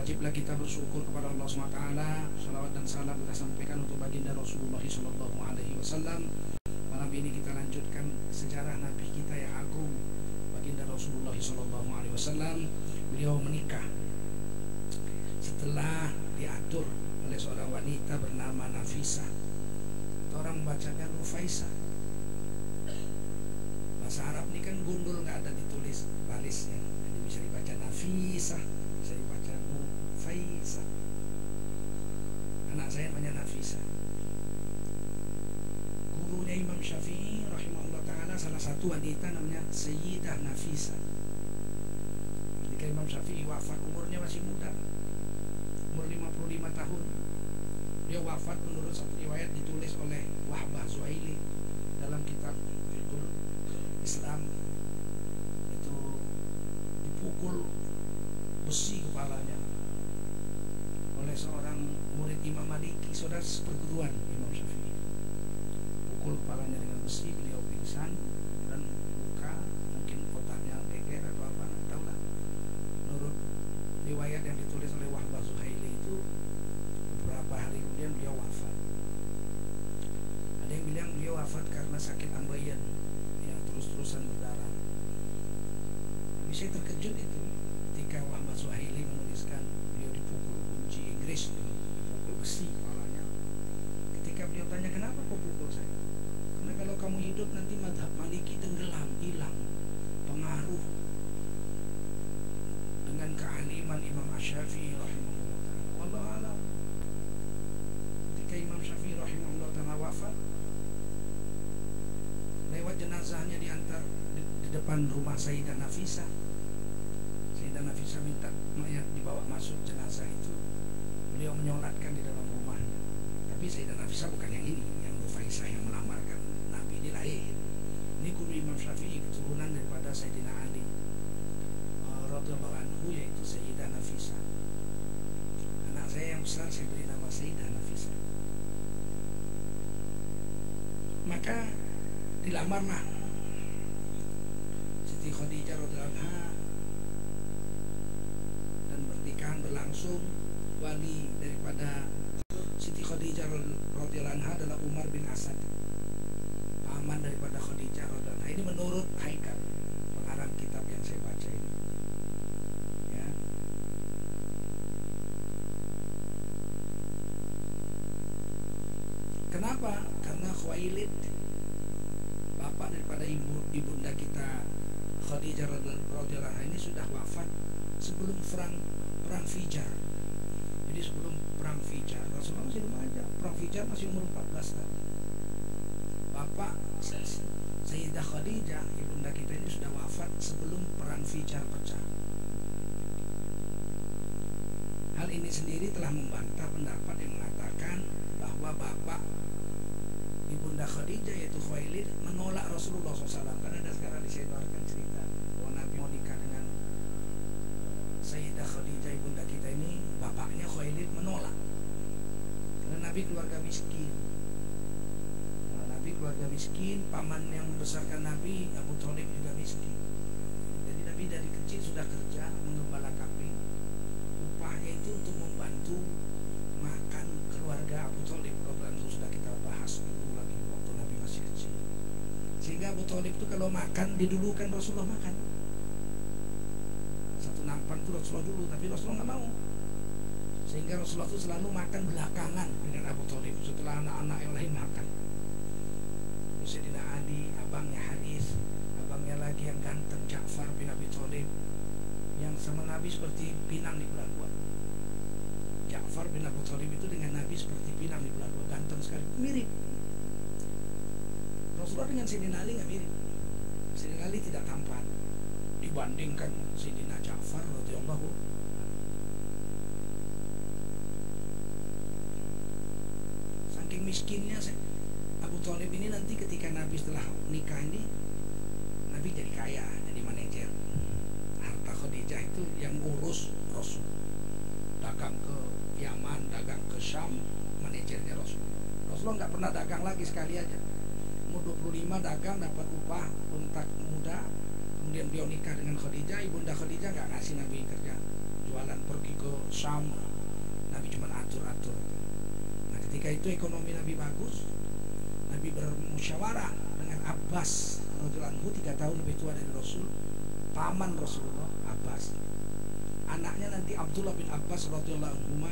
wajiblah kita bersyukur kepada Allah SWT. Salawat dan salam kita sampaikan untuk baginda Rasulullah SAW. Malam ini kita lanjutkan sejarah Nabi kita yang agung, baginda Rasulullah SAW. Beliau menikah setelah diatur oleh seorang wanita bernama Nafisah. Orang membacanya Nufaisah. Bahasa Arab ini kan gundul, nggak ada ditulis balisnya, jadi bisa dibaca Nafisah, bisa dibaca Nufaisah. Anak saya namanya Nafisah. Gurunya Imam Syafi'i rahimahullah ta'ala, salah satu wanita namanya Sayyidah Nafisah. Ketika Imam Syafi'i wafat, umurnya masih muda, umur 55 tahun. Dia wafat menurut satu riwayat ditulis oleh Wahbah Zuhaili dalam kitab Fiqhul Islam. Itu dipukul besi kepalanya oleh seorang murid Imam Maliki, saudara seperguruan Imam Syafi'i. Pukul kepalanya dengan besi, beliau pingsan dan luka, mungkin otaknya geger atau apa, tahu lah. Menurut riwayat yang ditulis oleh Wahbah Zuhaili itu, beberapa hari kemudian beliau wafat. Ada yang bilang beliau wafat karena sakit ambeien yang terus-terusan berdarah. Tapi saya terkejut itu ketika Wahbah Zuhaili menuliskan beliau dipukul kunci Inggris, dipukul besi kepalanya. Ketika beliau tanya, kenapa kau pukul saya? Karena kalau kamu hidup nanti mazhab Maliki tenggelam, hilang pengaruh dengan kealiman Imam Asy-Syafi'i rahimahullah ta'ala. Wallahu a'lam. Imam Syafi'i rahimahullah ta'ala wafat, lewat jenazahnya diantar di depan rumah Sayyidah Nafisah. Sayyidah Nafisah minta mayat dibawa masuk jenazah itu. Beliau menyolatkan di dalam rumahnya. Tapi Sayyidah Nafisah bukan yang ini, yang Nufaisah yang melamarkan Nabi, ini lain. Ini guru Imam Syafi'i, keturunan daripada Sayyidina Ali radhiyallahu anhu, yaitu Sayyidah Nafisah. Anak saya yang besar saya beri nama Sayyidah Nafisah. Maka dilamarlah Siti Khadijah radhiyallahu anha dan pernikahan berlangsung. Wali daripada Siti Khadijah radhiyallahu anha adalah Umar bin Asad, paman daripada Khadijah radhiyallahu anha. Ini menurut Haikal, pengarang kitab yang saya baca ini. Ya. Kenapa? Karena Khuwailid, bapak daripada ibunda kita Khadijah radhiyallahu anha, ini sudah wafat sebelum perang Fijar. Jadi sebelum perang Fijar, Rasulullah masih remaja. Perang Fijar masih umur 14 tahun. Bapak Sayyidah Khadijah, ibunda kita ini sudah wafat sebelum perang Fijar pecah. Hal ini sendiri telah membantah pendapat yang mengatakan bahwa bapak ibunda Khadijah yaitu Khuwailid menolak Rasulullah SAW. Karena ada sekarang disebarkan cerita bahwa Nabi mau nikah dengan Sayyidah Khadijah ibunda kita ini, bapaknya Khuwailid menolak karena Nabi keluarga miskin. Nabi keluarga miskin, paman yang membesarkan Nabi Abu Thalib juga miskin. Jadi Nabi dari kecil sudah kerja menggembala kambing. Upahnya itu untuk membantu makan keluarga Abu Thalib. Program itu sudah kita bahas dulu lagi waktu Nabi masih kecil. Sehingga Abu Thalib itu kalau makan didulukan Rasulullah makan. Satu nampan itu Rasulullah dulu, tapi Rasulullah nggak mau. Sehingga Rasulullah itu selalu makan belakangan dengan Abu Thalib setelah anak-anak yang lain makan. Sayyidina Ali, abangnya Haris, abangnya lagi yang ganteng Ja'far bin Abi Thalib, yang sama Nabi seperti pinang di belah dua. Ja'far bin Abi Thalib itu dengan Nabi seperti pinang di belah dua, ganteng sekali, mirip. Rasulullah dengan Sayyidina Ali nggak mirip. Sayyidina Ali tidak tampan dibandingkan Sayyidina Ja'far radhiyallahu. Saking miskinnya Abu Thalib ini, nanti ketika Nabi setelah nikah ini, Nabi jadi kaya, jadi manajer. Harta Khadijah itu yang urus Rasul, dagang ke Yaman, dagang ke Syam, manajernya Rasulullah. Rasulullah nggak pernah dagang lagi, sekali aja. Umur 25 dagang, dapat upah unta muda. Kemudian beliau nikah dengan Khadijah, ibunda Khadijah nggak ngasih Nabi kerja, jualan, pergi ke Syam Syam. Nabi cuma atur-atur. Nah ketika itu ekonomi Nabi bagus, Nabi bermusyawarah dengan Abbas radhiyallahu anhu, 3 tahun lebih tua dari Rasul, paman Rasulullah, Abbas. Anaknya nanti Abdullah bin Abbas radhiyallahu anhu,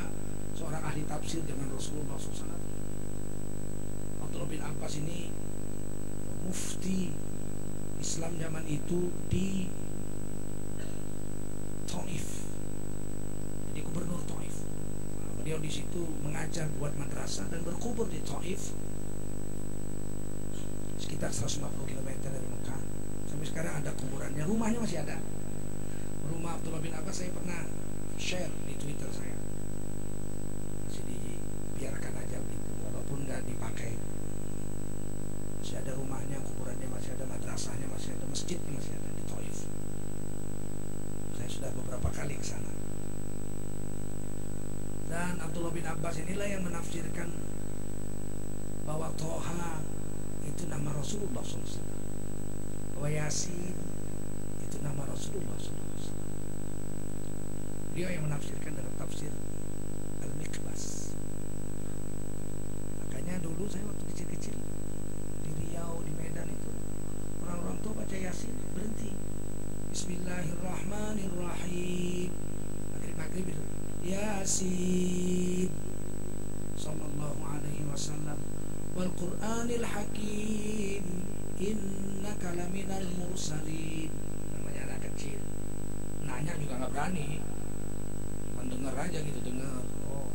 seorang ahli tafsir zaman Rasulullah SAW. Abdullah bin Abbas ini mufti Islam zaman itu di Taif, jadi gubernur Taif. Beliau di situ mengajar buat madrasah dan berkubur di Taif, sekitar 150 km dari Mekah. Sampai sekarang ada kuburannya, rumahnya masih ada. Rumah Abdullah bin Abbas saya pernah share di Twitter saya, masih dibiarkan aja gitu, walaupun nggak dipakai. Masih ada rumahnya, kuburannya masih ada, madrasahnya masih ada, masjidnya masih ada di Taif. Saya sudah beberapa kali ke sana. Dan Abdullah bin Abbas inilah yang menafsirkan bahwa Toha itu nama Rasulullah SAW, bahwa Yasin itu nama Rasulullah SAW. Dia yang menafsirkan dalam tafsir Al-Mikbas. Makanya dulu saya waktu kecil-kecil di Riau, di Medan itu, orang-orang tua baca Yasin berhenti, Bismillahirrahmanirrahim, maghrib itu Yasin sallallahu alaihi wasallam wal Qur'anil hakim innaka laminal mursalin. Namanya anak kecil, nanya juga nggak berani, mendengar aja gitu, dengar, oh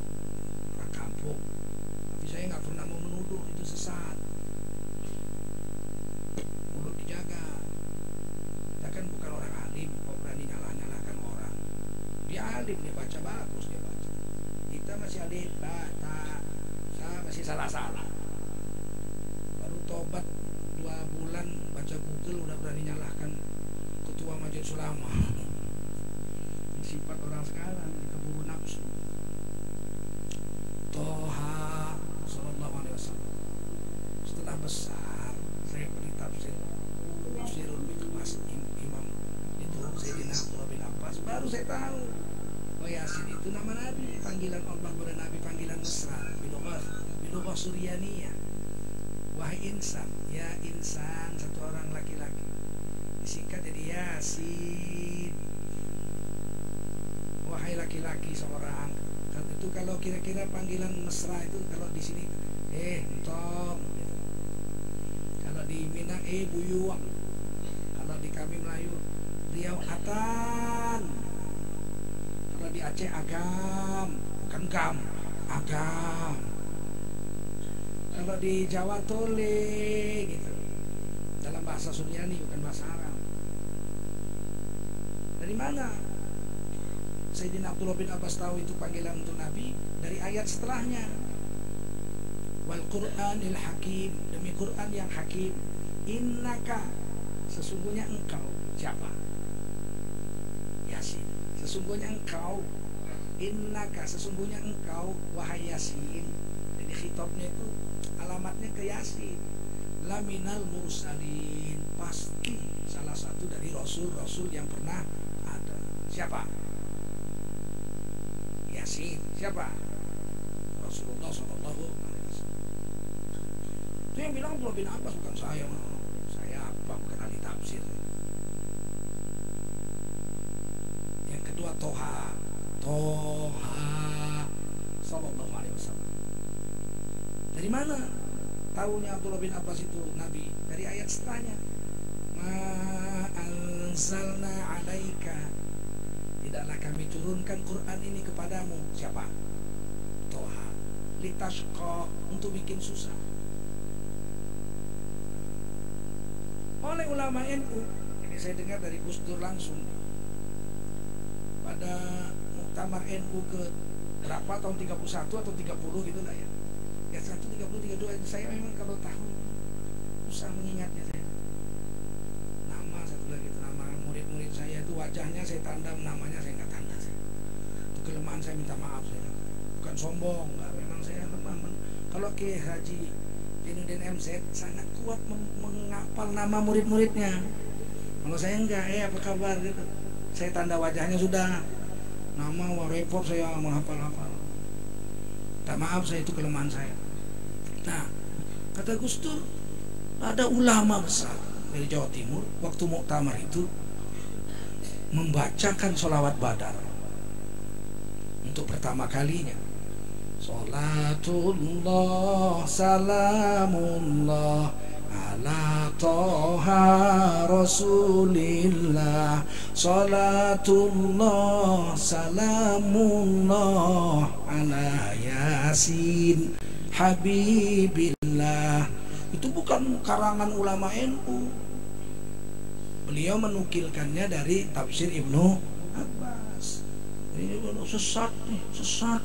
orang kampung. Tapi saya nggak pernah mau menuduh itu sesat, mulut dijaga. Kita kan bukan orang alim kok berani nyalahkan orang. Dia alim, dia baca bagus, dia baca. Kita masih alim, baca, masih salah-salah. Baru tobat 2 bulan baca Google udah berani nyalahkan ketua majelis ulama. Sifat orang sekarang, keburu nafsu. Toha sallallahu alaihi wasallam. Setelah besar saya beri tafsirul Mikbas Imam itu Sayyidina Abdullah bin Abbas, baru saya tahu bahwa Yasin itu nama Nabi, panggilan Allah kepada Nabi, panggilan mesra, bilughah Suryaniyah. Wahai insan, ya insan, satu orang laki-laki, disingkat jadi Yasin. Wahai laki-laki seorang. Itu kalau kira-kira panggilan mesra itu, kalau di sini entong gitu. Kalau di Minang buyuang. Kalau di kami Melayu Riau atan. Kalau di Aceh agam, bukan gam, agam. Kalau di Jawa tole gitu. Dalam bahasa Suryani, bukan bahasa Arab. Dari mana Sayyidina Abdullah bin Abbas tahu itu panggilan untuk Nabi? Dari ayat setelahnya, wal Qur'anil hakim, demi Quran yang hakim, innaka, sesungguhnya engkau. Siapa? Yasin. Sesungguhnya engkau, innaka, sesungguhnya engkau, wahai Yasin. Jadi khitabnya itu alamatnya ke Yasin. Laminal mursalin, pasti salah satu dari rasul-rasul yang pernah ada. Siapa? Yasin. Siapa? Rasulullah sallallahu alaihi wasallam. Itu yang bilang Abdullah bin Abbas, bukan saya. Saya apa? Bukan ahli tafsir. Yang kedua Toha sallallahu alaihi wasallam. Dari mana tahunya Abdullah bin Abbas itu Nabi? Dari ayat setelahnya, ma anzalna alaika, tidaklah kami turunkan Quran ini kepadamu. Siapa? Toha. Litashqa, untuk bikin susah. Oleh ulama NU, ini saya dengar dari Gus Dur langsung pada muktamar NU ke berapa, tahun 31 atau 30 gitu lah ya. Ya 130, 32, saya memang kalau tahun susah mengingatnya saya. Nama satu lagi itu, nama murid-murid saya itu wajahnya saya tanda, namanya saya nggak tanda. Itu kelemahan saya, minta maaf saya. Bukan sombong, nggak, memang saya lemah. Kalau Kiai Haji Jainuddin MZ sangat kuat menghafal nama murid-muridnya. Kalau saya enggak, apa kabar gitu. Saya tanda wajahnya sudah. nama, wah repot saya menghafal-hafal. Tak maaf, saya itu kelemahan saya. Nah, kata Gus Dur, ada ulama besar dari Jawa Timur waktu muktamar itu membacakan sholawat Badar untuk pertama kalinya. Salatullah salamullah ala toha rasulillah, salatullah salamullah ala yasin habibillah. Itu bukan karangan ulama NU. Beliau menukilkannya dari tafsir Ibnu Abbas. Ini sesat nih, sesat.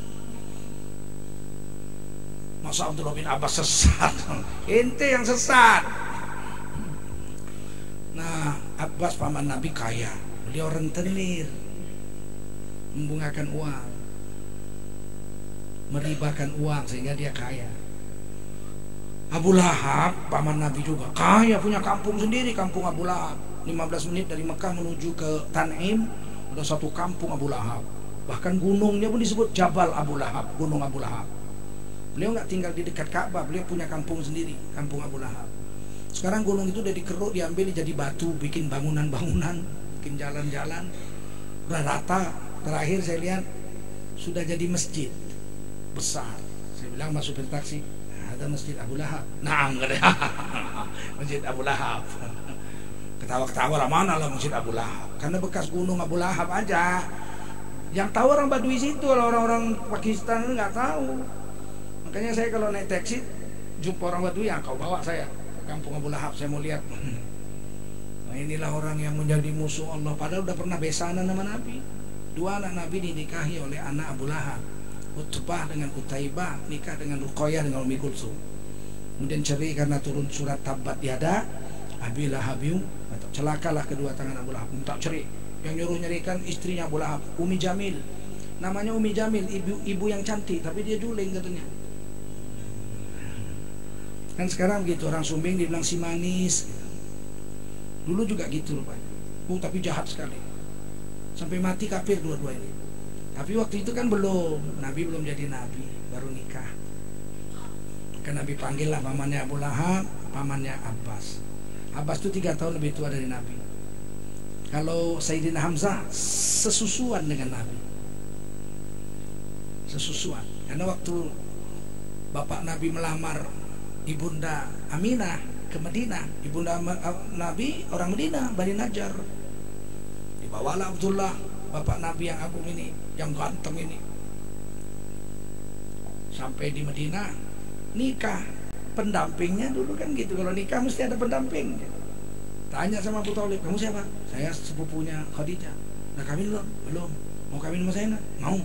Masa Abdullah bin Abbas sesat? Ente yang sesat. Nah, Abbas paman Nabi kaya. Beliau rentenir, membungakan uang, meribakan uang sehingga dia kaya. Abu Lahab paman Nabi juga kaya, punya kampung sendiri, kampung Abu Lahab. 15 menit dari Mekah menuju ke Tan'im ada satu kampung Abu Lahab. Bahkan gunungnya pun disebut Jabal Abu Lahab, gunung Abu Lahab. Beliau nggak tinggal di dekat Ka'bah, beliau punya kampung sendiri, kampung Abu Lahab. Sekarang gunung itu udah dikeruk, diambil jadi batu, bikin bangunan-bangunan, bikin jalan-jalan, udah rata. Terakhir saya lihat sudah jadi masjid besar. Saya bilang masuk supir taksi, ada masjid Abu Lahab. Nah, enggak ada. Masjid Abu Lahab. Ketawa-ketawa, mana lah masjid Abu Lahab? Karena bekas gunung Abu Lahab aja. Yang tahu orang Badui situ, orang-orang Pakistan nggak tahu. Makanya saya kalau naik taksi jumpa orang Badui, ya kau bawa saya ke kampung Abu Lahab, saya mau lihat. Nah, inilah orang yang menjadi musuh Allah. Padahal udah pernah besanan sama Nabi. 2 anak Nabi dinikahi oleh anak Abu Lahab. Utbah dengan Utaibah nikah dengan Ruqayyah dengan Ummi Kulsum. Kemudian cerai karena turun surat Tabbat Yada Abi Lahabim, atau celakalah kedua tangan Abu Lahab. Minta cerai. Yang nyuruh nyerikan istrinya Abu Lahab, Umi Jamil. Namanya Umi Jamil, ibu yang cantik, tapi dia juling katanya. Kan sekarang gitu, orang Sumbing dibilang si manis. Dulu juga gitu rupanya. Tapi jahat sekali. Sampai mati kafir dua-dua ini. Tapi waktu itu kan Nabi belum jadi nabi, baru nikah. Maka Nabi panggil lah pamannya Abu Lahab, pamannya Abbas. Abbas itu 3 tahun lebih tua dari Nabi. Kalau Sayyidina Hamzah sesusuan dengan Nabi. Sesusuan. Karena waktu bapak Nabi melamar Ibunda Aminah ke Madinah, Ibunda Nabi orang Madinah, Bani Najjar. Dibawalah Abdullah, bapak Nabi yang agung ini, yang ganteng ini. Sampai di Madinah, nikah. Pendampingnya dulu kan gitu, kalau nikah mesti ada pendamping. Tanya sama Abu Thalib, kamu siapa? Saya sepupunya Khadijah. Nah kawin belum? Mau kawin sama saya? Mau.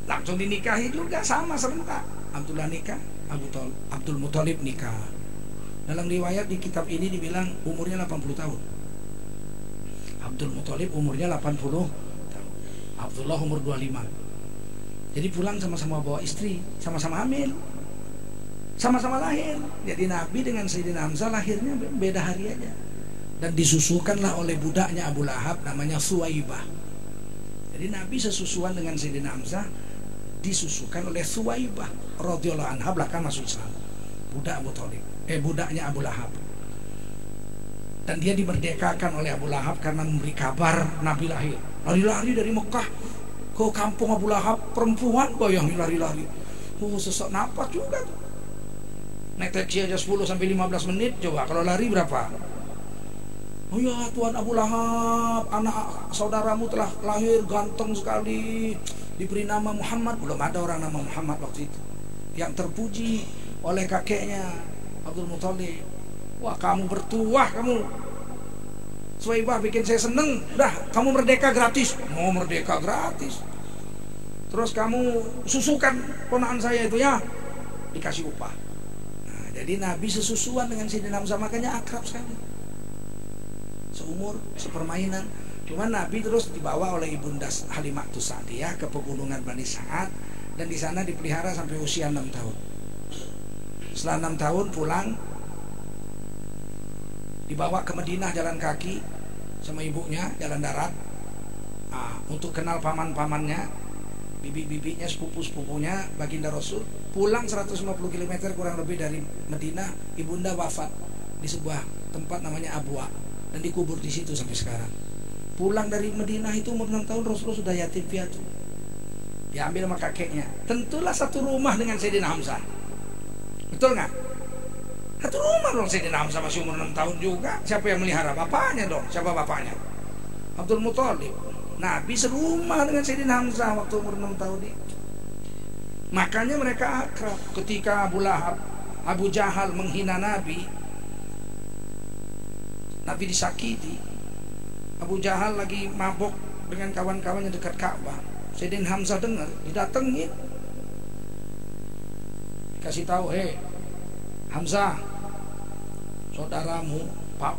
Langsung dinikahi juga, sama serentak. Abdullah nikah, Abdul Muthalib nikah. Dalam riwayat di kitab ini dibilang umurnya 80 tahun. Abdul Muthalib umurnya 80 tahun. Abdullah umur 25. Jadi pulang sama-sama bawa istri, sama-sama hamil, sama-sama lahir. Jadi Nabi dengan Sayyidina Hamzah lahirnya beda hari aja. Dan disusukanlah oleh budaknya Abu Lahab namanya Suwaibah. Jadi Nabi sesusuan dengan Sayyidina Hamzah, disusukan oleh Suwaibah radhiyallahu anha, belakang masuk Islam. Budak Abu Thalib, budaknya Abu Lahab. Dan dia dimerdekakan oleh Abu Lahab karena memberi kabar Nabi lahir. Lari-lari dari Mekah ke kampung Abu Lahab, perempuan bayangin lari-lari. Sesak napas juga tuh. Naik taksi aja 10 sampai 15 menit, coba kalau lari berapa? Oh ya Tuhan Abu Lahab, anak saudaramu telah lahir ganteng sekali, diberi nama Muhammad. Belum ada orang nama Muhammad waktu itu. Yang terpuji oleh kakeknya Abdul Muthalib. Wah kamu bertuah kamu. Suwaibah bikin saya seneng. Dah kamu merdeka gratis. Mau merdeka gratis. Terus kamu susukan ponakan saya itu ya, dikasih upah. Jadi Nabi sesusuan dengan Sayyidina Hamzah, makanya akrab sekali. Seumur, sepermainan. Cuma Nabi terus dibawa oleh Ibunda Halimah Sa'diyah ke pegunungan Bani Sa'ad, dan di sana dipelihara sampai usia 6 tahun. Setelah 6 tahun pulang, dibawa ke Madinah jalan kaki sama ibunya, jalan darat. untuk kenal paman-pamannya, bibi-bibinya, sepupu-sepupunya baginda Rasul, pulang 150 km kurang lebih dari Madinah, ibunda wafat di sebuah tempat namanya Abwa dan dikubur di situ sampai sekarang. Pulang dari Madinah itu umur 6 tahun, Rasulullah sudah yatim piatu, diambil sama kakeknya. Tentulah satu rumah dengan Sayyidina Hamzah, betul nggak? Satu rumah dong. Sayyidina Hamzah masih umur 6 tahun juga. Siapa yang melihara? Bapaknya dong. Siapa bapaknya? Abdul Muthalib. Nabi serumah dengan Sayyidina Hamzah waktu umur 6 tahun itu. Makanya mereka akrab. Ketika Abu Lahab, Abu Jahal menghina Nabi, Nabi disakiti. Abu Jahal lagi mabok dengan kawan-kawannya dekat Ka'bah. Sayyidina Hamzah dengar, didatengin, dikasih tahu, Hamzah, saudaramu,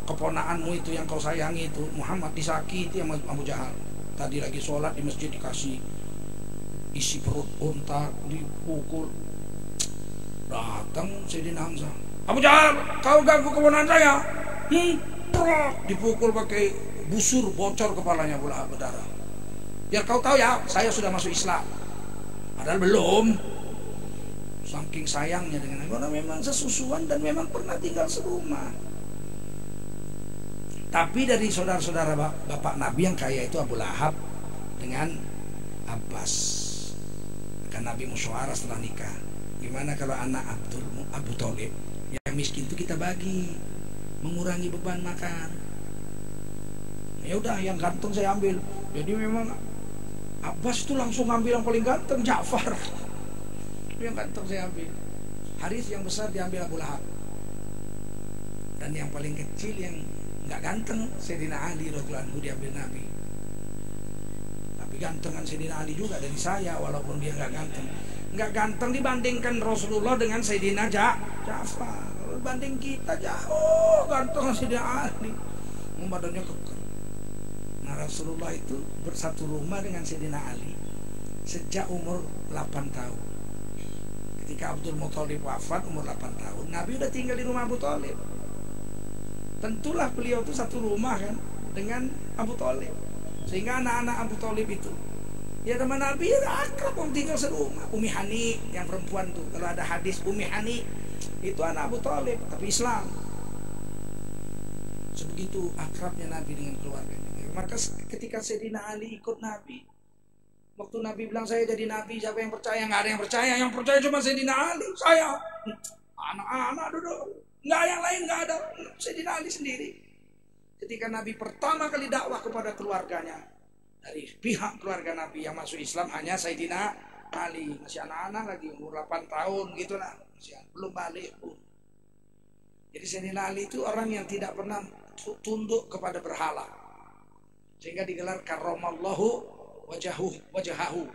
keponakanmu itu yang kau sayangi itu, Muhammad, disakiti sama Abu Jahal. Tadi lagi sholat di masjid dikasih isi perut unta, dipukul. Datang Sayyidina Hamzah, Abu Jahal, kau ganggu keponakan saya. Dipukul pakai busur, bocor kepalanya Abu Lahab berdarah. Biar kau tahu ya, saya sudah masuk Islam. Padahal belum. Saking sayangnya dengan Nabi, memang sesusuan dan memang pernah tinggal serumah. Tapi dari saudara-saudara bapak Nabi yang kaya itu Abu Lahab dengan Abbas. Maka Nabi musyawarah setelah nikah, gimana kalau anak Abu Thalib yang miskin itu kita bagi, mengurangi beban makan. Ya udah, yang ganteng saya ambil. Jadi memang Abbas itu langsung ambil yang paling ganteng, Ja'far. Yang ganteng saya ambil. Haris yang besar diambil Abu Lahab. Dan yang paling kecil yang nggak ganteng, Sayyidina Ali radhiyallahu anhu, diambil Nabi. Tapi gantengan Sayyidina Ali juga dari saya, walaupun dia nggak ganteng. Nggak ganteng dibandingkan Rasulullah dengan Sayyidina Ja'far. Banding kita jauh ganteng Sayyidina Ali. Badannya kekar. Nah, Rasulullah itu bersatu rumah dengan Sayyidina Ali sejak umur 8 tahun. Ketika Abdul Muthalib wafat umur 8 tahun, Nabi udah tinggal di rumah Abu Thalib. Tentulah beliau itu satu rumah kan dengan Abu Thalib. Sehingga anak-anak Abu Thalib itu, ya teman Nabi ya akrab, tinggal serumah. Umi Hani yang perempuan tuh, kalau ada hadis Umi Hani itu anak Abu Thalib tapi Islam. Sebegitu akrabnya Nabi dengan keluarganya. Maka ketika Sayyidina Ali ikut Nabi, waktu Nabi bilang saya jadi Nabi, siapa yang percaya? Nggak ada yang percaya. Yang percaya cuma Sayyidina Ali. Saya, anak-anak duduk, nggak, yang lain nggak ada. Sayyidina Ali sendiri. Ketika Nabi pertama kali dakwah kepada keluarganya, dari pihak keluarga Nabi yang masuk Islam hanya Sayyidina Ali, masih anak-anak lagi, umur 8 tahun gitulah, masih belum balik pun. Jadi Sayyidina Ali itu orang yang tidak pernah tunduk kepada berhala, sehingga digelar karramallahu wajahahu.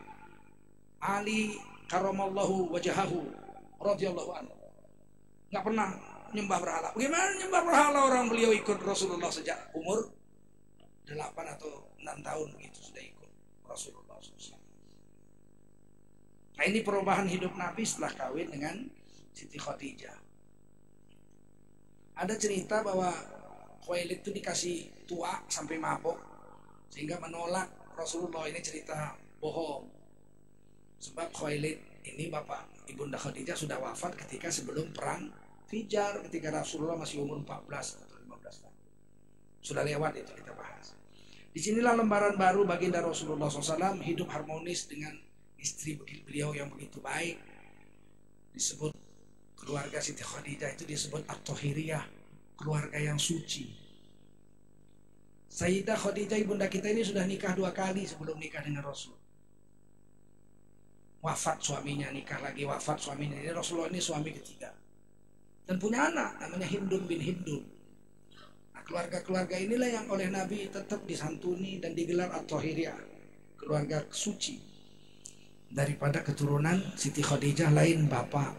Ali karramallahu wajahahu radhiyallahu anhu. Nggak pernah nyembah berhala. Bagaimana nyembah berhala orang beliau ikut Rasulullah sejak umur 8 atau 6 tahun begitu sudah ikut Rasulullah SAW. Nah, ini perubahan hidup Nabi setelah kawin dengan Siti Khadijah. Ada cerita bahwa Khuwailid itu dikasih tua sampai mabok sehingga menolak Rasulullah. Ini cerita bohong. Sebab Khuwailid ini bapak ibunda Khadijah sudah wafat ketika sebelum perang Fijar, ketika Rasulullah masih umur 14 atau 15 tahun. Sudah lewat itu, kita bahas. Disinilah lembaran baru baginda Rasulullah SAW hidup harmonis dengan istri beliau yang begitu baik. Disebut keluarga Siti Khadijah itu disebut At-Tahiriyah, keluarga yang suci. Sayyidah Khadijah ibunda kita ini sudah nikah 2 kali sebelum nikah dengan Rasul. Wafat suaminya, nikah lagi, wafat suaminya. Jadi Rasulullah ini suami ketiga. Dan punya anak namanya Hindun bin Hindun. Nah, keluarga-keluarga inilah yang oleh Nabi tetap disantuni dan digelar At-Tahiriyah, keluarga suci. Daripada keturunan Siti Khadijah lain bapak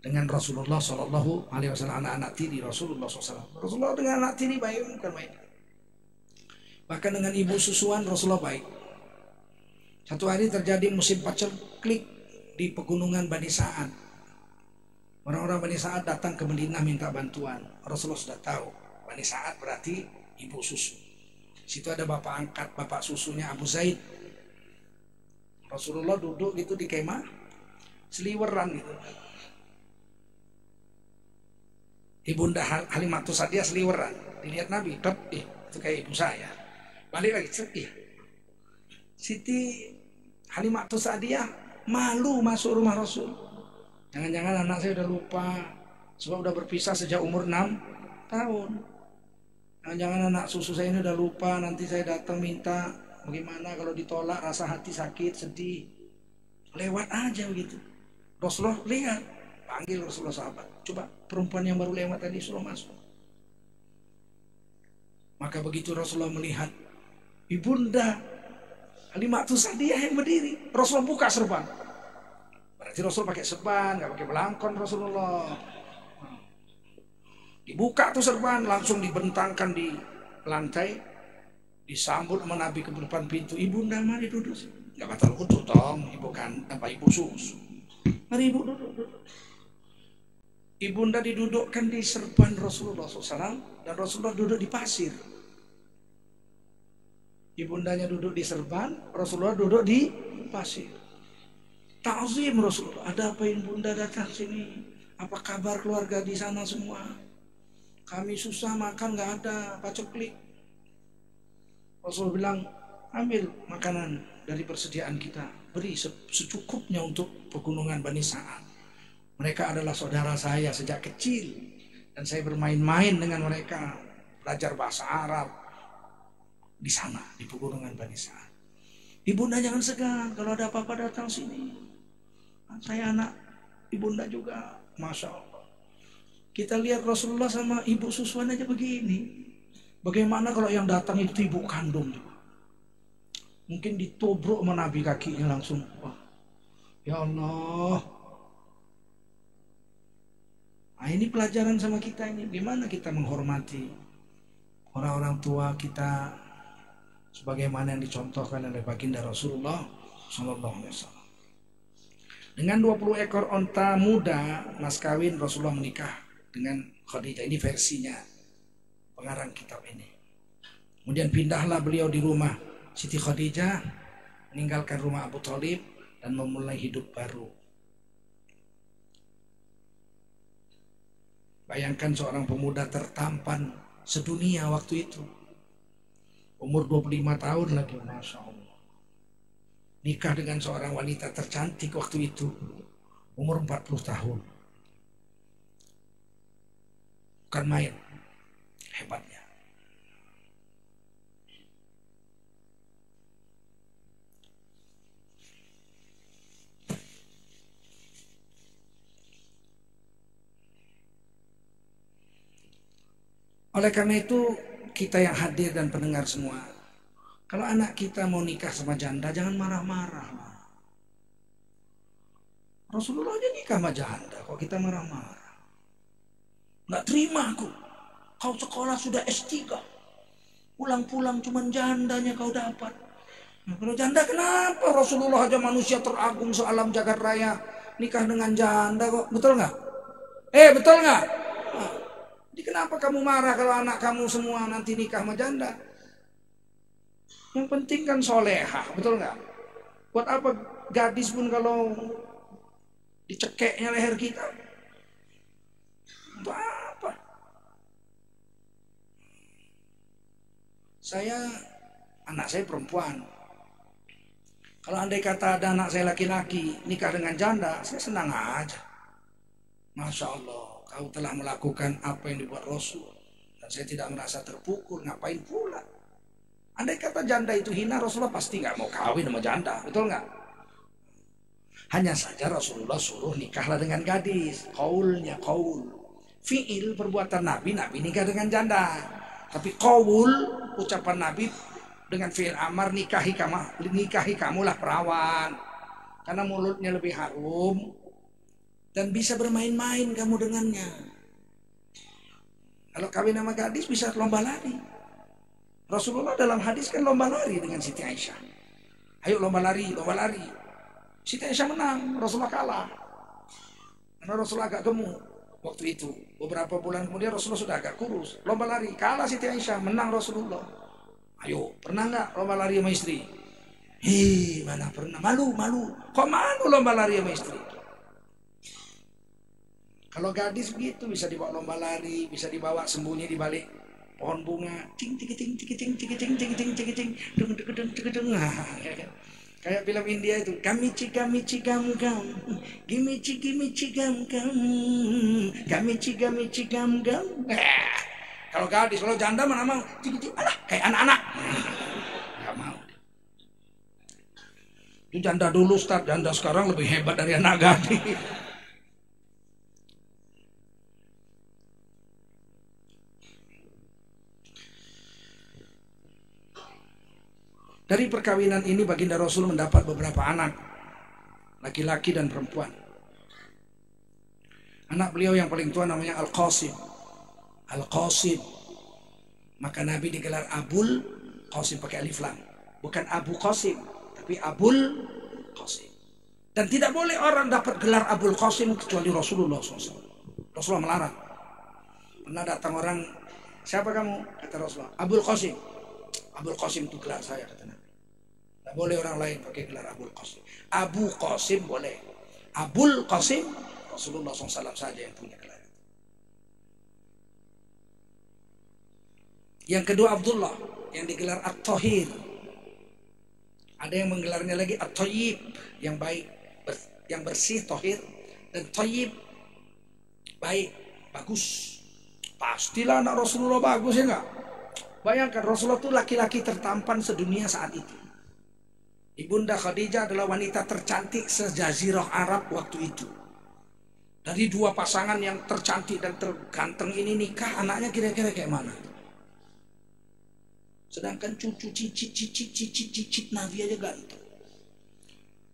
dengan Rasulullah SAW, anak-anak tiri Rasulullah SAW. Rasulullah dengan anak tiri baik, bukan baik. Bahkan dengan ibu susuan Rasulullah baik. Satu hari terjadi musim paceklik di pegunungan Bani Sa'ad. Orang-orang Bani Sa'ad datang ke Madinah minta bantuan. Rasulullah sudah tahu Bani Sa'ad berarti ibu susu. Situ ada bapak angkat, bapak susunya Abu Zaid. Rasulullah duduk gitu di kemah, seliweran gitu. Ibunda Halimatus Sa'diyah seliweran, dilihat Nabi, itu kayak ibu saya. Balik lagi, sedih. Siti Halimatus Sa'diyah malu masuk rumah Rasul. Jangan-jangan anak saya udah lupa, sebab udah berpisah sejak umur 6 tahun. Jangan anak susu saya ini udah lupa, nanti saya datang minta, bagaimana kalau ditolak, rasa hati sakit, sedih. Lewat aja begitu. Rasulullah lihat, panggil Rasulullah sahabat. Coba perempuan yang baru lewat tadi suruh masuk. Maka begitu Rasulullah melihat ibunda Halimatus Sa'diyah yang berdiri, Rasulullah buka serban. Berarti Rasul pakai serban, nggak pakai belangkon Rasulullah. Dibuka tuh serban, langsung dibentangkan di lantai, disambut sama Nabi ke depan pintu. Ibunda mari duduk. Nggak batal kudu tong, ibu kan apa ibu susu. Mari ibu duduk. Ibunda didudukkan di serban Rasulullah SAW dan Rasulullah duduk di pasir. Ibundanya duduk di serban, Rasulullah duduk di pasir. Ta'zim Rasulullah. Ada apa ibunda datang sini? Apa kabar keluarga di sana semua? Kami susah makan nggak ada, paceklik. Rasul bilang, ambil makanan dari persediaan kita, beri secukupnya untuk pegunungan Bani Sa'ad. Mereka adalah saudara saya sejak kecil dan saya bermain-main dengan mereka, belajar bahasa Arab di sana di pegunungan Bani Sa'ad. Ibunda jangan segan, kalau ada apa-apa datang sini. Saya anak ibunda juga, masya Allah. Kita lihat Rasulullah sama ibu susuan aja begini. Bagaimana kalau yang datang itu ibu kandung juga? Mungkin ditobrok sama Nabi kakinya langsung. Wah, ya Allah. Nah, ini pelajaran sama kita ini. Gimana kita menghormati orang-orang tua kita sebagaimana yang dicontohkan oleh baginda Rasulullah SAW. Dengan 20 ekor onta muda mas kawin Rasulullah menikah dengan Khadijah. Ini versinya pengarang kitab ini. Kemudian pindahlah beliau di rumah Siti Khadijah, meninggalkan rumah Abu Thalib dan memulai hidup baru. Bayangkan seorang pemuda tertampan sedunia waktu itu. Umur 25 tahun lagi, masya Allah. Nikah dengan seorang wanita tercantik waktu itu, umur 40 tahun. Bukan main hebatnya. Oleh karena itu kita yang hadir dan pendengar semua, kalau anak kita mau nikah sama janda jangan marah-marah. Rasulullah aja nikah sama janda, kok kita marah-marah? Nggak terima aku. Kau sekolah sudah S3, pulang-pulang cuman jandanya kau dapat. Nah, kalau janda kenapa? Rasulullah aja manusia teragung sealam jagat raya nikah dengan janda kok, betul nggak? Betul nggak? Nah, jadi kenapa kamu marah kalau anak kamu semua nanti nikah sama janda? Yang penting kan solehah, betul nggak? Buat apa gadis pun kalau dicekeknya leher kita? Untuk apa? Anak saya perempuan. Kalau andai kata ada anak saya laki-laki nikah dengan janda, saya senang aja. Masya Allah, kau telah melakukan apa yang dibuat Rasul. Dan saya tidak merasa terpukul, ngapain pula. Andai kata janda itu hina, Rasulullah pasti nggak mau kawin sama janda, betul nggak? Hanya saja Rasulullah suruh nikahlah dengan gadis. Qaulnya qaul. Fi'il perbuatan Nabi nikah dengan janda. Tapi qaul ucapan Nabi dengan fi'il amar nikahi kamulah perawan. Karena mulutnya lebih harum dan bisa bermain-main kamu dengannya. Kalau kawin sama gadis bisa lomba lari. Rasulullah dalam hadis kan lomba lari dengan Siti Aisyah. Ayo lomba lari, lomba lari. Siti Aisyah menang, Rasulullah kalah. Karena Rasulullah agak gemuk waktu itu. Beberapa bulan kemudian Rasulullah sudah agak kurus. Lomba lari, kalah Siti Aisyah, menang Rasulullah. Ayo, pernah nggak lomba lari sama istri? Mana pernah, malu. Kok malu lomba lari sama istri? Kalau gadis begitu, bisa dibawa lomba lari, bisa dibawa sembunyi di balik pohon bunga, cing cing cing cing cing cing cing cing cing cing cing dung dung dung dung dung. Kayak film India itu, gamici gam gam, gimici gam gam. Kalau gadis, kalau janda mana mau, cing cing, alah kayak anak-anak. Gak mau. Itu janda dulu, Ustaz, janda sekarang lebih hebat dari anak gadis. Dari perkawinan ini baginda Rasul mendapat beberapa anak, laki-laki dan perempuan. Anak beliau yang paling tua namanya Al-Qasim. Al-Qasim. Maka Nabi digelar Abul Qasim pakai alif lam. Bukan Abu Qasim, tapi Abul Qasim. Dan tidak boleh orang dapat gelar Abul Qasim kecuali Rasulullah SAW. Rasulullah melarang. Pernah datang orang, siapa kamu? Kata Rasulullah, Abul Qasim. Abul Qasim itu gelar saya, kata Nabi. Tidak boleh orang lain pakai gelar Abul Qasim. Abu Qasim boleh. Abul Qasim, Rasulullah SAW saja yang punya gelar. Yang kedua Abdullah, yang digelar At-Tahir. Ada yang menggelarnya lagi At-Tayyib, yang baik, yang bersih, Tahir. Dan Tayyib, baik, bagus. Pastilah anak Rasulullah bagus, ya enggak? Bayangkan Rasulullah itu laki-laki tertampan sedunia saat itu. Ibunda Khadijah adalah wanita tercantik sejazirah Arab waktu itu. Dari dua pasangan yang tercantik dan terganteng ini nikah, anaknya kira-kira kayak mana? Sedangkan cucu cicit Nabi aja ganteng.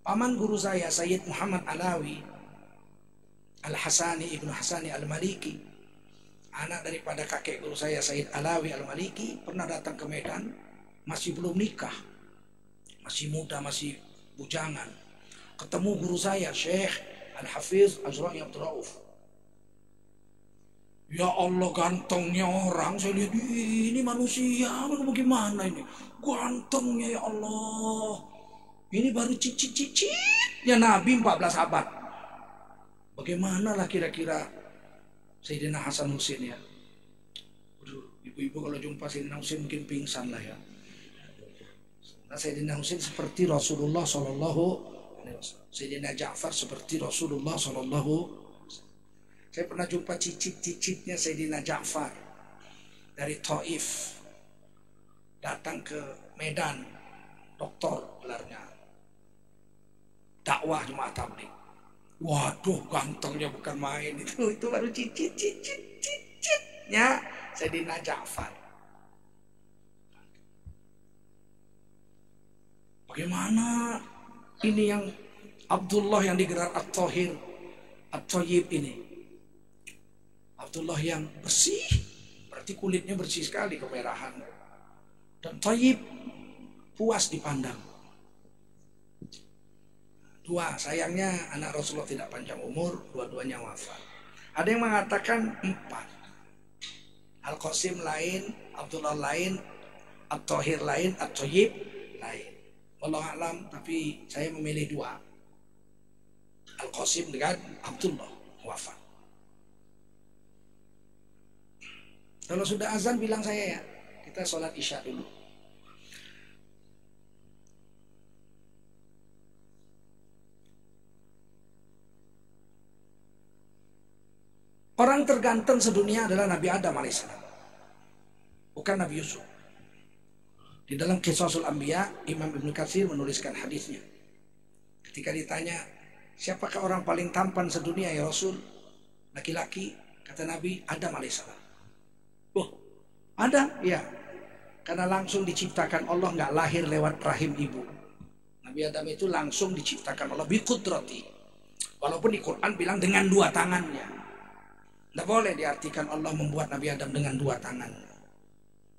Paman guru saya Sayyid Muhammad Alawi Al-Hasani Ibnu Hasani Al-Maliki, anak daripada kakek guru saya Sayyid Alawi Al-Maliki, pernah datang ke Medan, masih belum nikah, masih muda, masih bujangan. Ketemu guru saya Syekh Al-Hafiz Azra'i Abdul Rauf. Ya Allah, gantengnya orang. Saya lihat ini manusia, bagaimana ini gantengnya, ya Allah. Ini baru cicit-cicitnya Nabi 14 abad. Bagaimana lah kira-kira Sayyidina Hasan Husain ya. Aduh, ibu-ibu kalau jumpa Sayyidina Husain mungkin pingsan lah ya. Nah, Sayyidina Husain seperti Rasulullah Sallallahu Alaihi Wasallam. Sayyidina Ja'far seperti Rasulullah Sallallahu Alaihi Wasallam. Saya pernah jumpa cicit-cicitnya Sayyidina Ja'far dari Taif, datang ke Medan, doktor gelarnya, dakwah jemaah tabligh. Waduh, gantengnya bukan main itu baru cicit-cicitnya Sayyidina Ja'far. Bagaimana ini yang Abdullah yang digelar At-Tahir, At-Tayyib ini? Abdullah yang bersih, berarti kulitnya bersih sekali, kemerahan. Dan Tayyib, puas dipandang. Dua, sayangnya anak Rasulullah tidak panjang umur, dua-duanya wafat. Ada yang mengatakan 4. Al-Qasim lain, Abdullah lain, At-Tahir lain, At-Tayyib lain. Wallahu a'lam, tapi saya memilih 2. Al-Qasim dengan Abdullah wafat. Kalau sudah azan bilang saya ya, kita sholat isya dulu. Orang terganteng sedunia adalah Nabi Adam AS, bukan Nabi Yusuf. Di dalam Qisasul Anbiya, Imam Ibnu Katsir menuliskan hadisnya. Ketika ditanya, siapakah orang paling tampan sedunia ya Rasul? Laki-laki, kata Nabi, Adam AS. Oh, Adam? Ya, karena langsung diciptakan Allah, nggak lahir lewat rahim ibu. Nabi Adam itu langsung diciptakan Allah biqudrati. Walaupun di Quran bilang dengan 2 tangannya. Tidak boleh diartikan Allah membuat Nabi Adam dengan 2 tangan.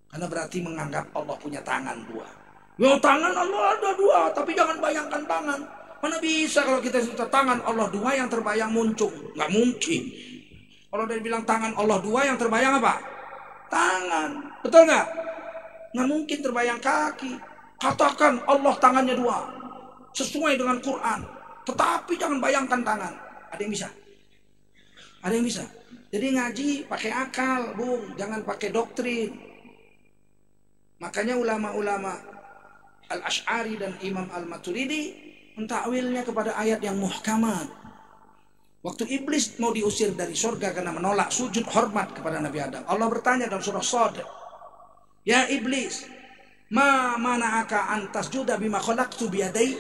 Karena berarti menganggap Allah punya tangan 2. Ya, tangan Allah ada 2, tapi jangan bayangkan tangan. Mana bisa kalau kita cerita tangan Allah 2 yang terbayang muncul? Nggak mungkin. Kalau dia bilang tangan Allah 2 yang terbayang apa? Tangan. Betul nggak? Nggak mungkin terbayang kaki. Katakan Allah tangannya 2, sesuai dengan Quran. Tetapi jangan bayangkan tangan. Ada yang bisa? Ada yang bisa? Jadi ngaji pakai akal, Bung. Jangan pakai doktrin. Makanya ulama-ulama Al-Asy'ari dan Imam Al-Maturidi mentakwilnya kepada ayat yang muhkamat. Waktu iblis mau diusir dari surga karena menolak sujud hormat kepada Nabi Adam, Allah bertanya dalam surah Shad, "Ya iblis, ma mana'aka an tasjuda bima khalaqtu biyadai?"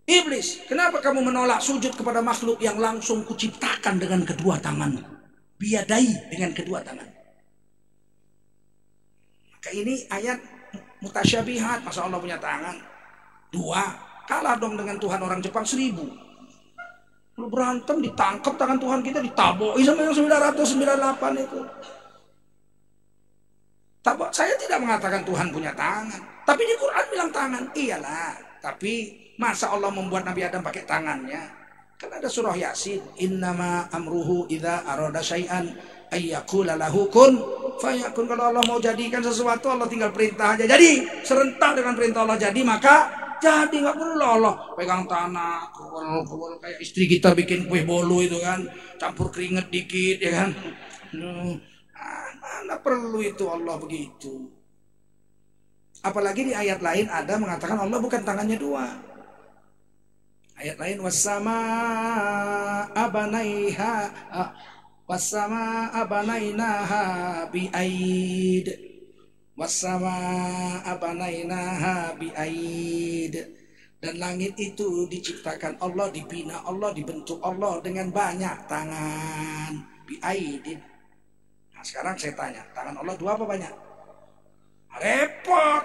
Iblis, kenapa kamu menolak sujud kepada makhluk yang langsung kuciptakan dengan kedua tanganku? Biyadai, dengan kedua tangan. Maka ini ayat mutasyabihat. Masa Allah punya tangan 2? Kalah dong dengan Tuhan orang Jepang 1000. Lu berantem ditangkap tangan Tuhan kita, ditaboi sama yang 998 itu. Saya tidak mengatakan Tuhan punya tangan, tapi di Quran bilang tangan. Iyalah, tapi masa Allah membuat Nabi Adam pakai tangannya? Kan ada surah Yasin, innama amruhu idza arada syai'an ayyaqula lahu kun fayakun. Kalau Allah mau jadikan sesuatu, Allah tinggal perintah aja jadi. Serentak dengan perintah Allah jadi, maka jadi. Nggak perlu Allah pegang tanah kubur kayak istri kita bikin kue bolu itu kan, campur keringet dikit ya kan. Mana perlu itu Allah begitu. Apalagi di ayat lain ada mengatakan Allah bukan tangannya 2. Ayat lain, wassama abanainaha bi'aid. Wassama abanainaha bi'aid. Dan langit itu diciptakan Allah, dibina Allah, dibentuk Allah dengan banyak tangan. Bi'aidin. Nah sekarang saya tanya, tangan Allah 2 apa banyak? Repot.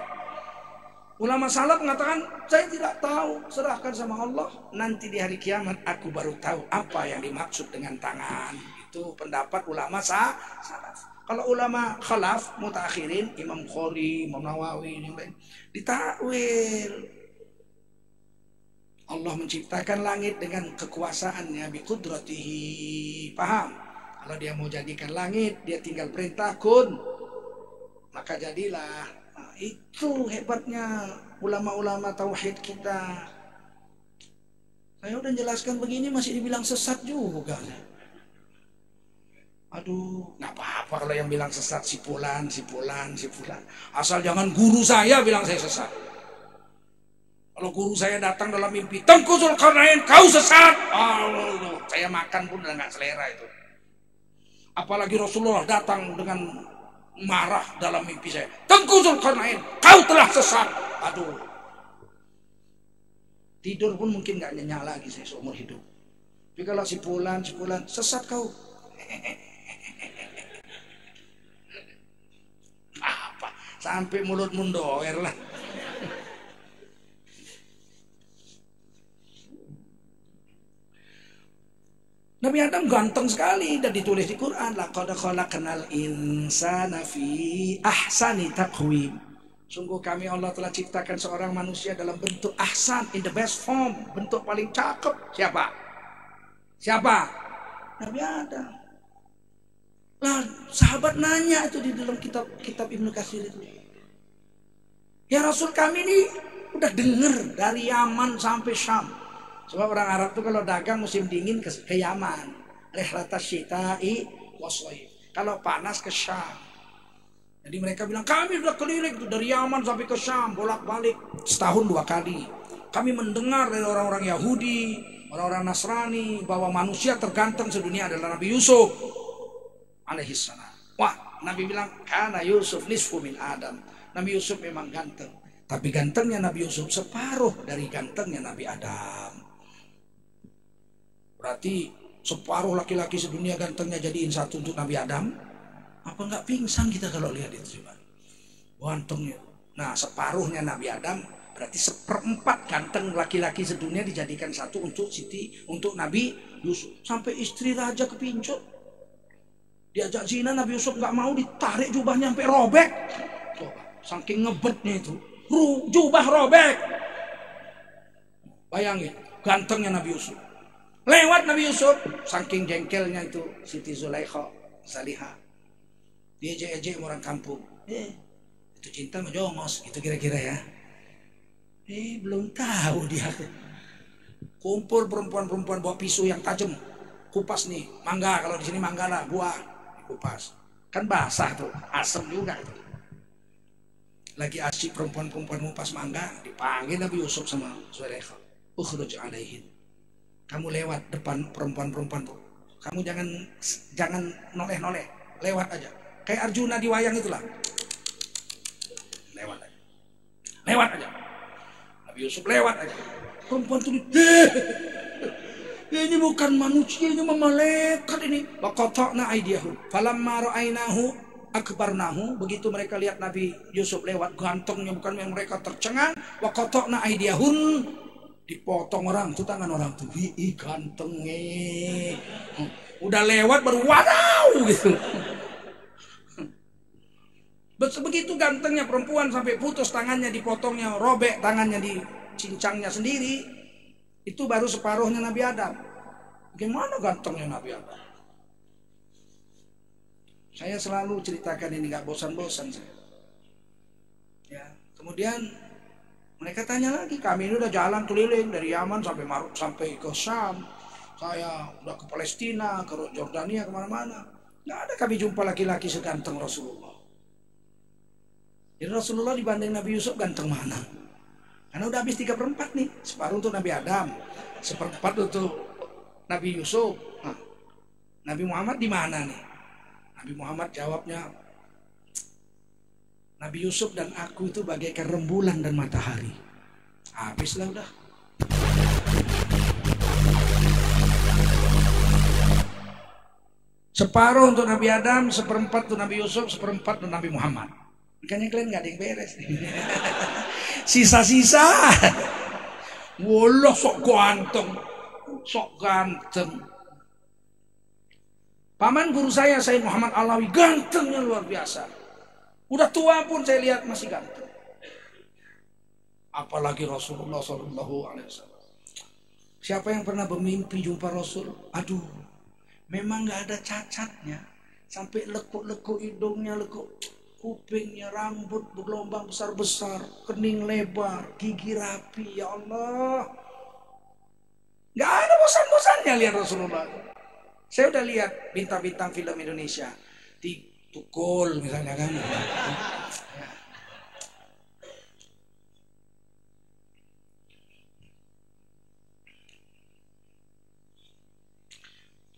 Ulama salaf mengatakan, saya tidak tahu, serahkan sama Allah. Nanti di hari kiamat aku baru tahu apa yang dimaksud dengan tangan. Itu pendapat ulama salaf. Kalau ulama khalaf, mutakhirin, Imam Bukhari, Imam Nawawi, yang lain, ditakwil. Allah menciptakan langit dengan kekuasaannya, biqudratihi. Paham? Kalau dia mau jadikan langit, dia tinggal perintah kun, maka jadilah. Nah, itu hebatnya ulama-ulama tauhid kita. Saya udah jelaskan begini masih dibilang sesat juga. Aduh, nggak apa-apa kalau yang bilang sesat si fulan. Asal jangan guru saya bilang saya sesat. Kalau guru saya datang dalam mimpi, Tengku Zulkarnain, kau sesat. Allah, saya makan pun udah nggak selera itu. Apalagi Rasulullah datang dengan marah dalam mimpi saya, Tengku Zulkarnain, kau telah sesat. Aduh, tidur pun mungkin nggak nyenyak lagi saya seumur hidup. Tapi kalau si fulan sesat kau. Apa? Sampai mulut mundoer lah. Nabi Adam ganteng sekali dan ditulis di Quran, laqad khalaqnal insana fi ahsani taqwim. Sungguh kami Allah telah ciptakan seorang manusia dalam bentuk ahsan, in the best form, bentuk paling cakep. Siapa? Nabi Adam. Lah, sahabat nanya itu di dalam kitab Ibnu Katsir itu. Ya Rasul, kami ini udah dengar dari Yaman sampai Syam. Sebab orang Arab itu kalau dagang musim dingin ke Yaman, rihlatas syita'i waswaif. Kalau panas ke Syam. Jadi mereka bilang kami sudah keliling tuh dari Yaman sampai ke Syam, bolak-balik setahun 2 kali. Kami mendengar dari orang-orang Yahudi, orang-orang Nasrani bahwa manusia terganteng sedunia adalah Nabi Yusuf alaihissalam. Wah, Nabi bilang kana Yusuf nisfu min Adam. Nabi Yusuf memang ganteng, tapi gantengnya Nabi Yusuf separuh dari gantengnya Nabi Adam. Berarti separuh laki-laki sedunia gantengnya jadiin satu untuk Nabi Adam. Apa nggak pingsan kita kalau lihat itu coba? Gantengnya. Nah, separuhnya Nabi Adam berarti 1/4 ganteng laki-laki sedunia dijadikan satu untuk Nabi Yusuf. Sampai istri raja kepincut. Diajak zina Nabi Yusuf nggak mau, ditarik jubahnya sampai robek. Coba, saking ngebetnya itu, jubah robek. Bayangin, gantengnya Nabi Yusuf. Lewat Nabi Yusuf, saking jengkelnya itu Siti Zulaikha Salihah, dia ejek-ejek orang kampung. Itu cinta menjongos, gitu kira-kira ya. Belum tahu dia. Kumpul perempuan-perempuan bawa pisau yang tajam, kupas nih, mangga, kalau di sini mangga lah, buah, kupas. Kan basah tuh, asem juga tuh. Lagi asyik perempuan-perempuan ngupas mangga, dipanggil Nabi Yusuf sama Zulaikha. Ukhruj alaihin. Kamu lewat depan perempuan-perempuan tuh. Kamu jangan noleh-noleh, lewat aja. Kayak Arjuna di wayang itulah. Lewat aja. Lewat aja. Nabi Yusuf lewat aja. Perempuan tuh ini bukan manusia, ini malaikat ini. Waqata'na aydiyahum falamma ra'ainahu akbarnahu. Begitu mereka lihat Nabi Yusuf lewat, gantengnya bukan yang mereka tercengang. Waqata'na aydiyahum, dipotong orang tuh tangan orang tuh. Ih gantengnya. Udah lewat baru wadaw gitu. Begitu gantengnya perempuan sampai putus tangannya, dipotongnya, robek tangannya, dicincangnya sendiri. Itu baru separuhnya Nabi Adam. Gimana gantengnya Nabi Adam? Saya selalu ceritakan ini, gak bosan-bosan saya. Ya, kemudian mereka tanya lagi, kami ini udah jalan keliling dari Yaman sampai ke Syam. Saya udah ke Palestina, ke Jordania, kemana-mana. Gak ada kami jumpa laki-laki seganteng Rasulullah. Jadi Rasulullah dibanding Nabi Yusuf ganteng mana? Karena udah habis 3/4 nih. Separuh untuk Nabi Adam, 1/4 untuk Nabi Yusuf. Nah, Nabi Muhammad di mana nih? Nabi Muhammad jawabnya, Nabi Yusuf dan aku itu bagaikan rembulan dan matahari. Habislah udah. Separuh untuk Nabi Adam, 1/4 untuk Nabi Yusuf, 1/4 untuk Nabi Muhammad. Makanya kalian gak ada yang beres. Sisa-sisa. Wallah sok ganteng. Sok ganteng. Paman guru saya Sayyid Muhammad Alawi, gantengnya luar biasa. Udah tua pun saya lihat masih ganteng. Apalagi Rasulullah SAW. Siapa yang pernah bermimpi jumpa Rasul? Aduh, memang gak ada cacatnya. Sampai lekuk-lekuk hidungnya, lekuk kupingnya, rambut bergelombang besar-besar, kening lebar, gigi rapi, ya Allah. Gak ada bosan-bosannya lihat Rasulullah. Saya udah lihat bintang-bintang film Indonesia, Tukul misalnya kan. Ya.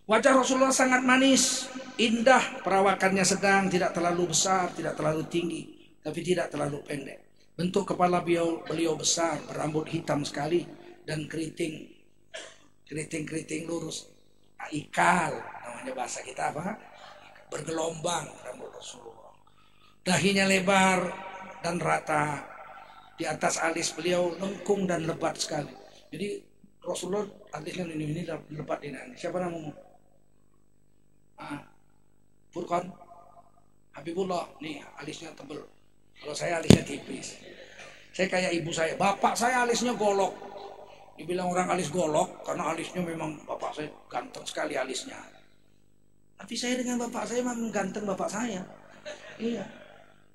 Wajah Rasulullah sangat manis, indah, perawakannya sedang, tidak terlalu besar, tidak terlalu tinggi, tapi tidak terlalu pendek. Bentuk kepala beliau besar, berambut hitam sekali, dan keriting lurus. Ikal, namanya bahasa kita apa? Bergelombang rambut Rasulullah. Dahinya lebar dan rata. Di atas alis beliau lengkung dan lebat sekali. Jadi Rasulullah alisnya ini lebat ini. Siapa namamu? Furqan, Habibullah, nih alisnya tebel. Kalau saya alisnya tipis. Saya kayak ibu saya, bapak saya alisnya golok. Dibilang orang alis golok karena alisnya memang bapak saya ganteng sekali alisnya. Tapi saya dengan bapak saya memang ganteng bapak saya. Iya,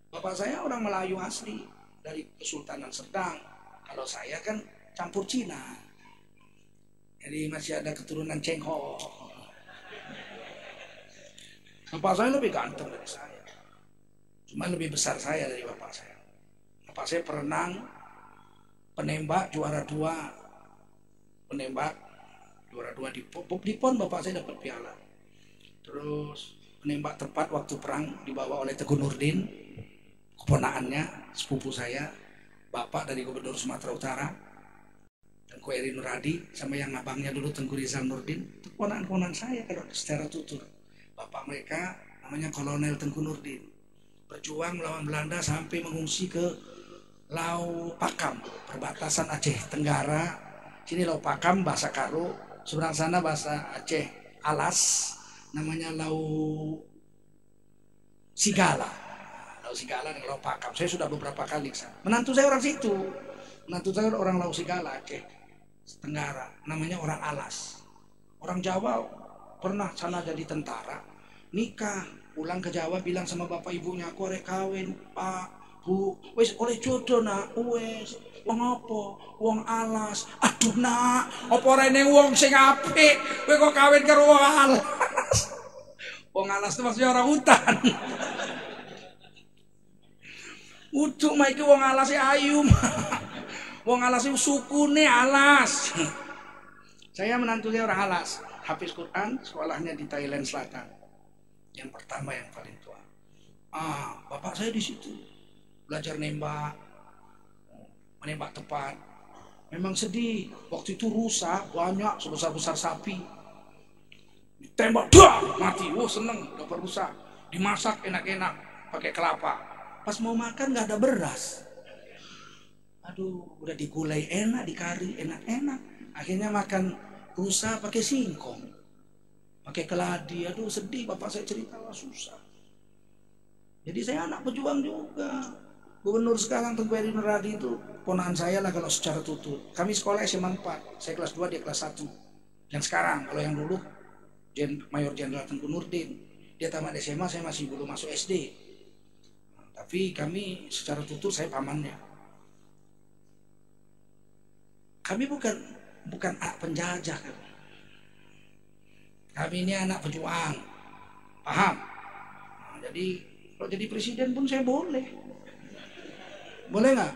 bapak saya orang Melayu asli dari Kesultanan Serdang. Kalau saya kan campur Cina, jadi masih ada keturunan Cengho. Bapak saya lebih ganteng dari saya, cuma lebih besar saya dari bapak saya. Bapak saya perenang, penembak juara 2 di PON bapak saya dapat piala. Terus penembak tepat waktu perang dibawa oleh Teguh Nurdin, keponakannya, sepupu saya, bapak dari Gubernur Sumatera Utara, Tengku Eri Nuradi, sama yang abangnya dulu Tengku Rizal Nurdin, itu keponakan saya kalau secara tutur. Bapak mereka namanya Kolonel Tengku Nurdin, berjuang melawan Belanda sampai mengungsi ke Lau Pakam, perbatasan Aceh Tenggara. Sini Lau Pakam bahasa Karo, seberang sana bahasa Aceh Alas, namanya Lau Sigala. Lau Sigala dan Lau Pakam. Saya sudah beberapa kali ke sana. Menantu saya orang situ. Menantu saya orang Lau Sigala, Aceh Tenggara, namanya orang Alas. Orang Jawa pernah sana jadi tentara, nikah, pulang ke Jawa bilang sama bapak ibunya, aku arek kawin, Pak, Bu, wis oleh jodoh nak, wis. Wong apa? Wong alas. Aduh nak, apa rene wong sing apik, kowe kok kawin karo wong alas. Wong alas itu maksudnya orang hutan. Uduk mah iki wong alas ayu. Wong alas itu sukune alas. Saya menantunya orang alas, hafiz Quran, sekolahnya di Thailand Selatan. Yang pertama yang paling tua. Bapak saya di situ. Belajar nembak. Menembak tepat. Memang sedih. Waktu itu rusak banyak sebesar-besar sapi. Ditembak, dah, mati. Seneng, dapat rusak. Dimasak enak-enak pakai kelapa. Pas mau makan nggak ada beras. Aduh, udah digulai enak, dikari enak-enak. Akhirnya makan rusa pakai singkong, pakai keladi. Aduh sedih, bapak saya cerita susah. Jadi saya anak pejuang juga. Gubernur sekarang Tengku Edi Nuradi itu ponakan saya lah kalau secara tutur. Kami sekolah SMA 4, saya kelas 2, dia kelas 1. Yang sekarang, kalau yang dulu Mayor Jenderal Tengku Nurdin, dia tamat SMA, saya masih belum masuk SD. Tapi kami secara tutur saya pamannya. Kami bukan penjajah. Kami ini anak pejuang, paham? Jadi kalau jadi presiden pun saya boleh. Boleh nggak?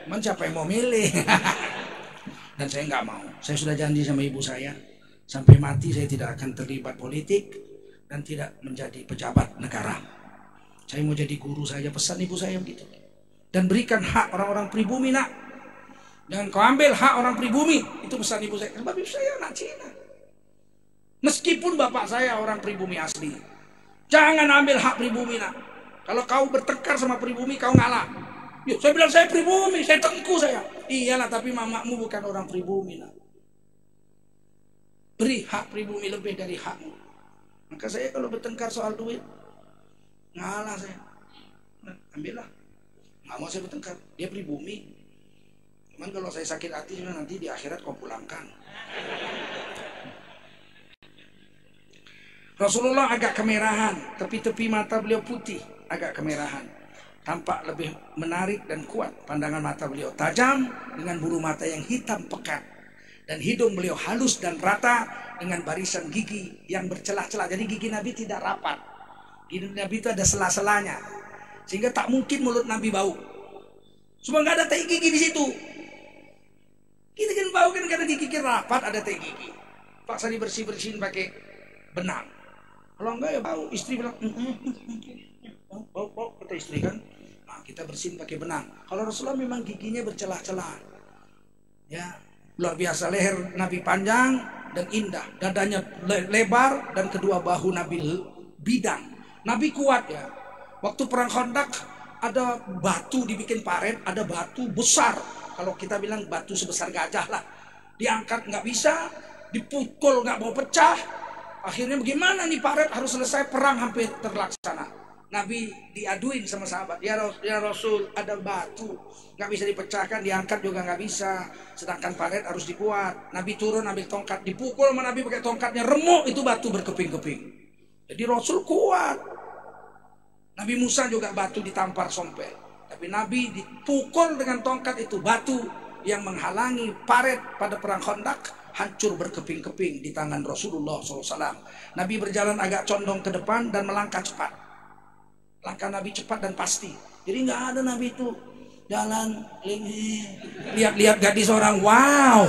Cuman siapa yang mau milih? Dan saya nggak mau. Saya sudah janji sama ibu saya, sampai mati saya tidak akan terlibat politik dan tidak menjadi pejabat negara. Saya mau jadi guru saja, pesan ibu saya begitu. Dan berikan hak orang-orang pribumi nak. Jangan kau ambil hak orang pribumi. Itu pesan ibu saya. Sebab ibu saya anak Cina. Meskipun bapak saya orang pribumi asli. Jangan ambil hak pribumi nak. Kalau kau bertengkar sama pribumi, kau ngalah. Yuk, saya bilang saya pribumi, saya Tengku saya. Iyalah, tapi mamamu bukan orang pribumi nak. Beri hak pribumi lebih dari hakmu. Maka saya kalau bertengkar soal duit, ngalah saya. Ambillah. Nggak mau saya bertengkar. Dia pribumi. Cuman kalau saya sakit hati, nanti di akhirat kau pulangkan. Rasulullah agak kemerahan, tepi-tepi mata beliau putih, agak kemerahan. Tampak lebih menarik dan kuat. Pandangan mata beliau tajam dengan bulu mata yang hitam pekat. Dan hidung beliau halus dan rata dengan barisan gigi yang bercelah-celah. Jadi gigi Nabi tidak rapat. Gigi Nabi itu ada sela-selanya. Sehingga tak mungkin mulut Nabi bau. Cuma nggak ada tai gigi di situ. Kita kan bau kan karena gigi rapat, ada tai gigi. Paksa dibersih-bersihin pakai benang. Kalau enggak ya bau. Istri bilang, bau kata istri kan. Nah, kita bersihin pakai benang. Kalau Rasulullah memang giginya bercelah-celah. Ya, luar biasa. Leher Nabi panjang dan indah. Dadanya lebar dan kedua bahu Nabi bidang. Nabi kuat ya. Waktu perang Khandaq ada batu dibikin paret, ada batu besar. Kalau kita bilang batu sebesar gajah lah. Diangkat nggak bisa, dipukul nggak mau pecah. Akhirnya bagaimana nih paret harus selesai, perang hampir terlaksana. Nabi diaduin sama sahabat, ya Rasul ada batu nggak bisa dipecahkan, diangkat juga nggak bisa, sedangkan paret harus dibuat. Nabi turun ambil tongkat, dipukul sama Nabi pakai tongkatnya, remuk itu batu berkeping-keping. Jadi Rasul kuat. Nabi Musa juga batu ditampar sompel, tapi Nabi dipukul dengan tongkat itu, batu yang menghalangi paret pada perang Khandaq hancur berkeping-keping di tangan Rasulullah SAW. Nabi berjalan agak condong ke depan dan melangkah cepat. Langkah Nabi cepat dan pasti. Jadi nggak ada Nabi itu jalan lihat-lihat gadis orang, wow,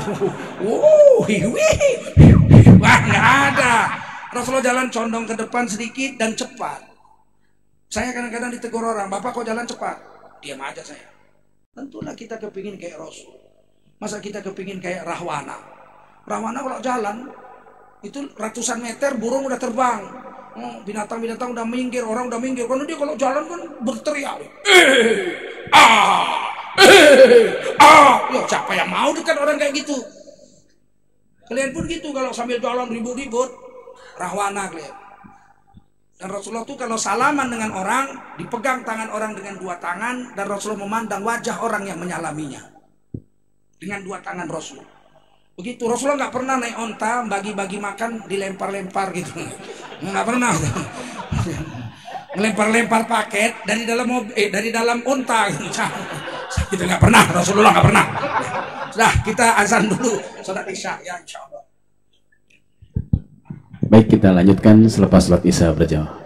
wah nggak ada. Rasulullah jalan condong ke depan sedikit dan cepat. Saya kadang-kadang ditegur orang, bapak kok jalan cepat? Diam aja saya. Tentulah kita kepingin kayak Rasul. Masa kita kepingin kayak Rahwana? Rahwana kalau jalan itu ratusan meter burung udah terbang. Binatang-binatang udah minggir, orang udah minggir. Karena dia kalau jalan kan berteriak. Ya siapa yang mau dekat orang kayak gitu? Kalian pun gitu kalau sambil jalan ribut-ribut. Rahwana kalian. Dan Rasulullah tuh kalau salaman dengan orang, dipegang tangan orang dengan dua tangan, dan Rasulullah memandang wajah orang yang menyalaminya dengan dua tangan Rasul. Begitu. Rasulullah nggak pernah naik onta bagi-bagi makan dilempar-lempar gitu, nggak pernah. ngelempar-lempar paket dari dalam mobil, dari dalam unta. Kita nggak pernah, Rasulullah nggak pernah. Sudah, kita azan dulu salat Isya ya, insya Allah. Baik, kita lanjutkan selepas salat Isya berjamaah.